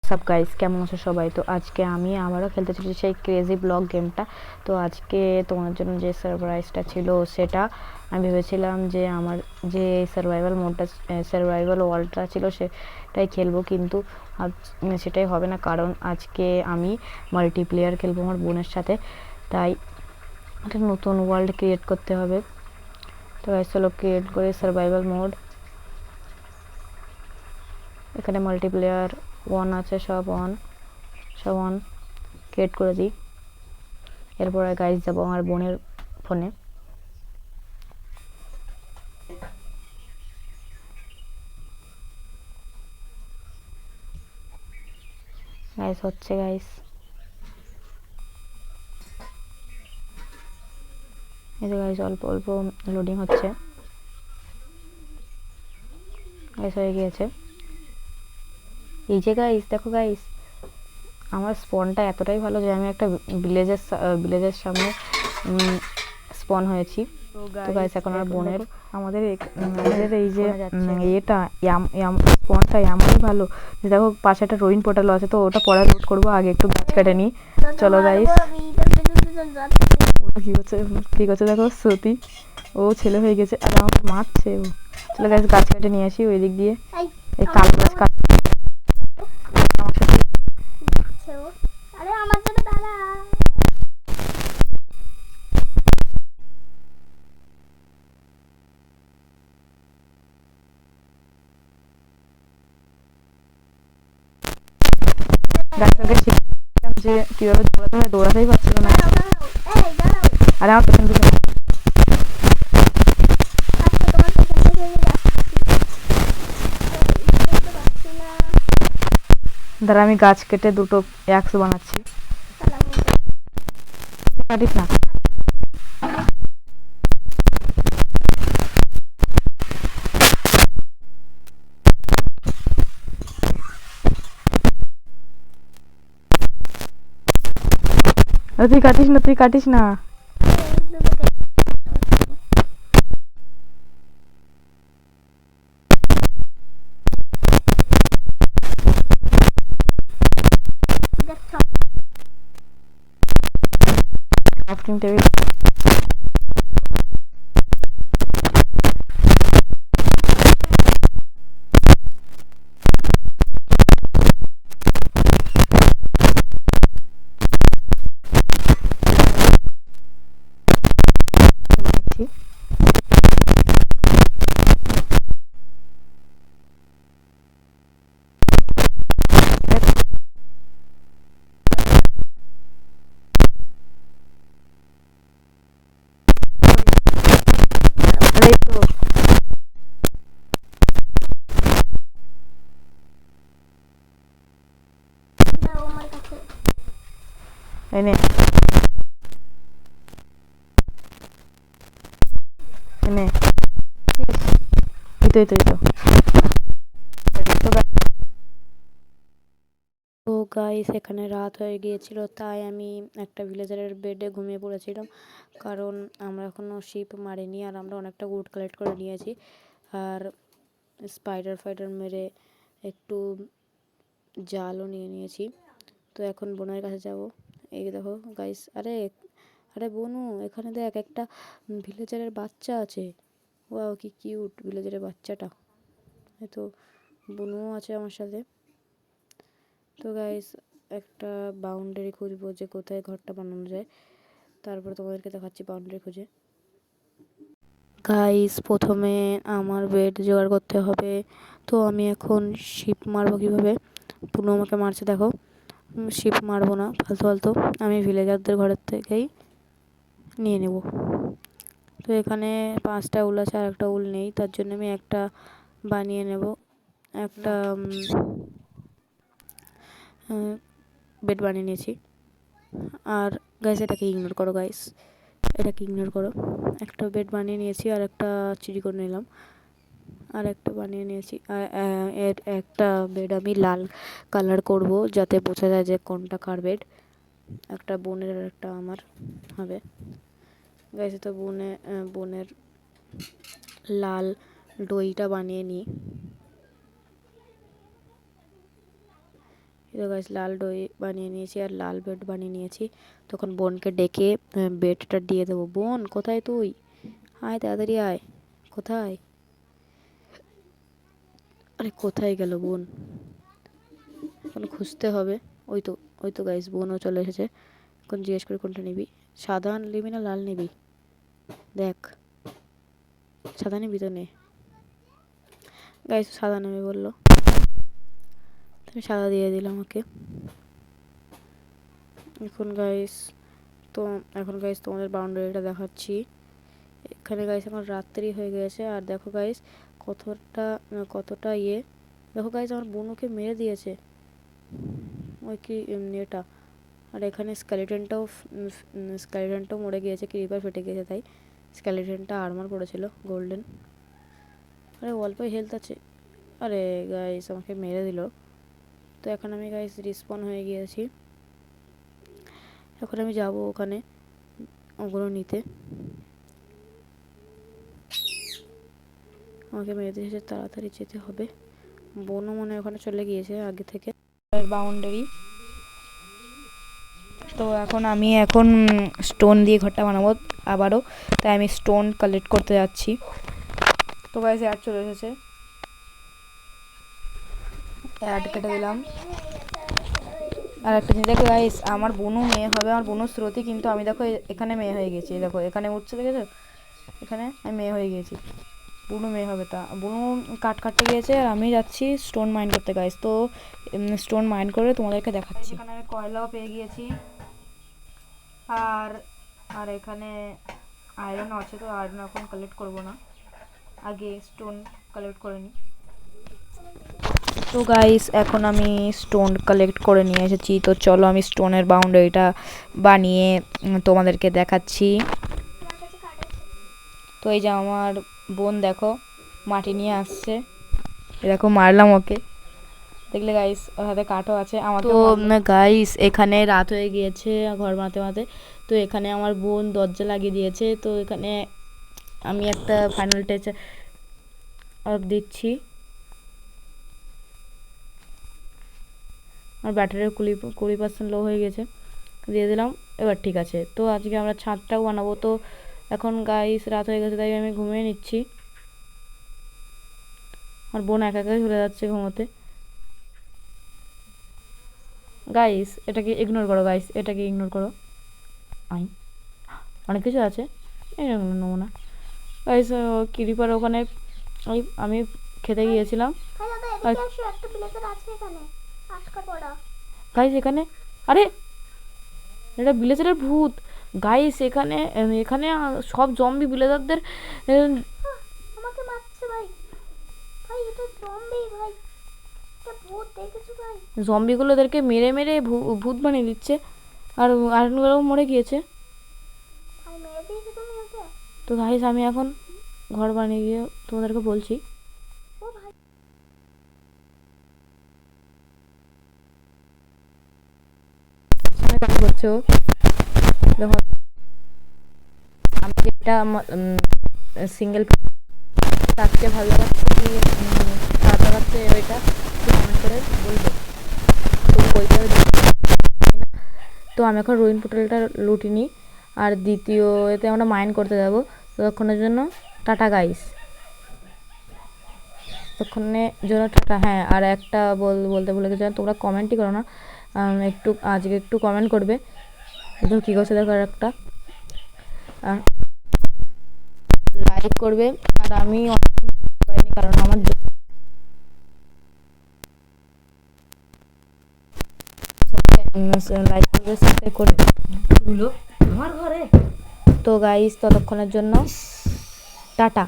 সব গাইস কেমন আছো সবাই? তো আজকে আমি আবারও খেলতে চলেছি সেই ক্রেজি ব্লক গেমটা। তো আজকে তোমার জন্য যে সারপ্রাইজটা ছিল সেটা আমি ভেবেছিলাম যে আমার যে সার্ভাইভাল ওয়ার্ল্ডটা ছিল সেটাই খেলবো, কিন্তু সেটাই হবে না, কারণ আজকে আমি মাল্টিপ্লেয়ার খেলবো আমার বোনের সাথে। তাই একটা নতুন ওয়ার্ল্ড ক্রিয়েট করতে হবে। তো গাইস চলো ক্রিয়েট করে সার্ভাইভাল মোড। এখানে মাল্টিপ্লেয়ার ওয়ান আছে, সব অন ক্রিয়েট করে দিই। এরপরে গাইস যাবো আমার বোনের ফোনে। গাইস হচ্ছে গাইস, এই যে গাইস অল্প অল্প লোডিং হচ্ছে। গাইস হয়ে গিয়েছে। এই যে গাইস দেখো গাইস, আমার স্পনটা এতটাই ভালো যে আমি একটা ভিলেজের সামনে স্পন হয়েছি। তো গাইস এখন আমার বোনের আমাদের এই যে এটা স্পনটা এমনই ভালো যে দেখো পাশে একটা রোইন পোর্টাল আছে, তো ওটা পরে লোড করবো, আগে একটু গাছ কেটে নিই। চলো গাইস, কি করছে দেখো শ্রুতি, ও ছেলে হয়ে গেছে আর আমাকে মারছে ও। চলো গাইস গাছ কেটে নিয়ে আসি ওই দিক দিয়ে, এই কালো গাছ কাট। আমার সাথে আরে আমার জন্য দাঁড়া। গাছটাকে শিখলাম যে কিভাবে দৌড়াতে হয়, দৌড়াতেই পারছিল না। আরে আমার পেছন পেছন দাঁড়া, আমি গাছ কেটে দুটো অ্যাক্স বানাচ্ছি। কাটিস না। তুই কাটিস না। ক্রাফটিং টেবিল বানাচ্ছি। আরে এই তো এনে এনে এই তো তো গাইস এখানে রাত হয়ে গিয়েছিল, তাই আমি একটা ভিলেজারের বেডে ঘুমিয়ে পড়েছিলাম, কারণ আমরা এখনও শিপ মারিনি আর আমরা অনেকটা উড কালেক্ট করে নিয়েছি আর স্পাইডার মেরে একটু জালও নিয়ে নিয়েছি। তো এখন বোনের কাছে যাব। এই দেখো গাইস, আরে বনু, এখানে দেখ একটা ভিলেজারের বাচ্চা আছে। ওয়াও কি কিউট ভিলেজারের বাচ্চাটা। এই তো বনুও আছে আমার সাথে। তো গাইস একটা বাউন্ডারি খুঁজবো যে কোথায় ঘরটা বানানো যায়, তারপরে তোমাদেরকে দেখাচ্ছি বাউন্ডারি খুঁজে। গাইস প্রথমে আমার বেড জোগাড় করতে হবে, তো আমি এখন শিপ মারবো কীভাবে। পুনু আমাকে মারছে দেখো। শিপ মারবো না ফালতু, আমি ভিলেজারদের ঘরের থেকেই নিয়ে নেব। তো এখানে 5টা উল আছে আর একটা উল নেই, তার জন্য আমি একটা বানিয়ে নেব, একটা বেড বানিয়ে নিয়েছি। আর গাইস এটাকে ইগনোর করো, একটা বেড বানিয়ে নিয়েছি আর একটা চুরি করে নিলাম, আর একটা বানিয়ে নিয়েছি। এর একটা বেড আমি লাল কালার করব যাতে বোঝা যায় যে কোনটা কার বেড। একটা বোনের আর একটা আমার হবে। গাইস তো বোনের লাল ডইটা বানিয়ে নিই। এটা গাইস লাল দই বানিয়ে নিয়েছি আর লাল ব্রেড বানিয়ে নিয়েছি। তখন বোনকে ডেকে ব্রেডটা দিয়ে দেবো। বোন কোথায় তুই? আয় তাড়াতাড়ি আয়। কোথায়? আরে কোথায় গেল বোন? এখন খুঁজতে হবে। ওই তো, ওই তো গাইস বোনও চলে এসেছে। এখন জিজ্ঞেস করি কোনটা নিবি, সাদা নিবি না লাল নিবি? দেখ, সাদা নিবি তো নে। গাইস সাদা নেবে বললো, আমি সাদা দিয়ে দিলাম ওকে। এখন গাইস তোমাদের বাউন্ডারিটা দেখাচ্ছি। এখানে গাইস এখন রাত্রি হয়ে গেছে আর দেখো গাইস কতটা দেখো গাইস আমার বোনকে মেরে দিয়েছে ওই কি এটা। আর এখানে স্কেলেটনটাও মরে গিয়েছে, ক্রিপার ফেটে গিয়েছে, তাই স্কেলেটনটা আর্মার পড়েছিল গোল্ডেন। আরে অল্পই হেলথ আছে। আরে গাইস আমাকে মেরে দিল। তো এখন আমি গাইস রিসপন হয়ে গিয়েছি। এখন আমি যাব ওখানে ওগুলো নিতে। আমাকে মেরে দিয়েছে, তাড়াতাড়ি যেতে হবে। বোনও মনে ওখানে চলে গিয়েছে আগে থেকে বাউন্ডারি। তো আমি এখন স্টোন দিয়ে ঘরটা বানাবো আবারও, তাই আমি স্টোন কালেক্ট করতে যাচ্ছি। তো গাইস অ্যাড চলে এসেছে, অ্যাড কেটে দিলাম। আর একটা জিনিস দেখো গাইস, আমার বোনও মেয়ে হবে, আমার বোনও স্রোতি, কিন্তু আমি দেখো এখানে মেয়ে হয়ে গেছি। দেখো এখানে উঠছে, দেখেছো? এখানে আমি মেয়ে হয়ে গেছি, বুনু মেয়ে হবে। তা বুনু কাটতে গিয়েছে আর আমি যাচ্ছি স্টোন মাইন করতে গাইস। তো স্টোন মাইন করে তোমাদেরকে দেখাচ্ছি। এখানে আমি কয়লাও পেয়ে গিয়েছি আর আর এখানে আয়রন আছে। তো আয়রন এখন কালেক্ট করব না, আগে স্টোন কালেক্ট করে নিই। তো গাইস এখন আমি স্টোন কালেক্ট করে নিয়ে এসেছি। তো চলো আমি স্টোনের বাউন্ডারিটা বানিয়ে তোমাদেরকে দেখাচ্ছি। তো এই যে আমার বোন দেখো মাটি নিয়ে আসছে, দেখো মারলাম ওকে, দেখলে গাইস ওর হাতে কাঠও আছে। আমার তো গাইস এখানে রাত হয়ে গিয়েছে ঘর বানাতে বানাতে। তো এখানে আমার বোন দরজা লাগিয়ে দিয়েছে। তো এখানে আমি একটা ফাইনাল টাচ দিচ্ছি। আমার ব্যাটারির 20% লো হয়ে গেছে, দিয়ে দিলাম। এবার ঠিক আছে। তো আজকে আমরা ছাদটাও বানাবো। তো এখন গাইস রাত হয়ে গেছে, তাই আমি ঘুমিয়ে নিচ্ছি। আমার বোন একা একাই চলে যাচ্ছে ঘুমোতে। গাইস এটাকে ইগনোর করো, গাইস এটাকে ইগনোর করো। অনেক কিছু আছে, নেবো না গাইস। ক্রিপার ওখানে আমি খেতে গিয়েছিলাম গাইস এখানে। আরে এটা ভিলেজারের ভূত গাইস। এখানে এখানে সব জম্বি ভিলেজারদের আমাকে মারছে ভাই। ভাই এটা জম্বি ভাই, এটা ভূত, দেখেছো ভাই? জম্বিগুলো এদেরকে মেরে মেরে ভূত বানিয়ে দিচ্ছে। আর আয়রনগুলোও মরে গিয়েছে। ভাই মেরে দিয়েছে তুমি ওকে? তো গাইস আমি এখন ঘর বানিয়ে গিয়ে তোমাদেরকে বলছি। ও ভাই কি করছো? দেখো আমি এটা সিঙ্গেল থাকতে ভালো লাগছে কি আলাদা লাগছে, ওইটা কমেন্ট করে বলবে। তো ওইভাবে তো আমি এখন রুইন পোর্টালটা লুটি নিই আর দ্বিতীয় এতে আমরা মাইন করতে যাবো। ততক্ষণের জন্য টাটা গাইস, ততক্ষণের জন্য টাটা। হ্যাঁ আর একটা বলতে ভুলে গেছিলাম, তোমরা কমেন্টই করো না, একটু আজকে একটু কমেন্ট করবে। দেখো কী করছে, দেখো আর একটা লাইক করবে। আর আমি পারিনি কারণ আমার লাইক করবে, সাবস্ক্রাইব করবে আমার ঘরে। তো গাইস ততক্ষণের জন্য টাটা।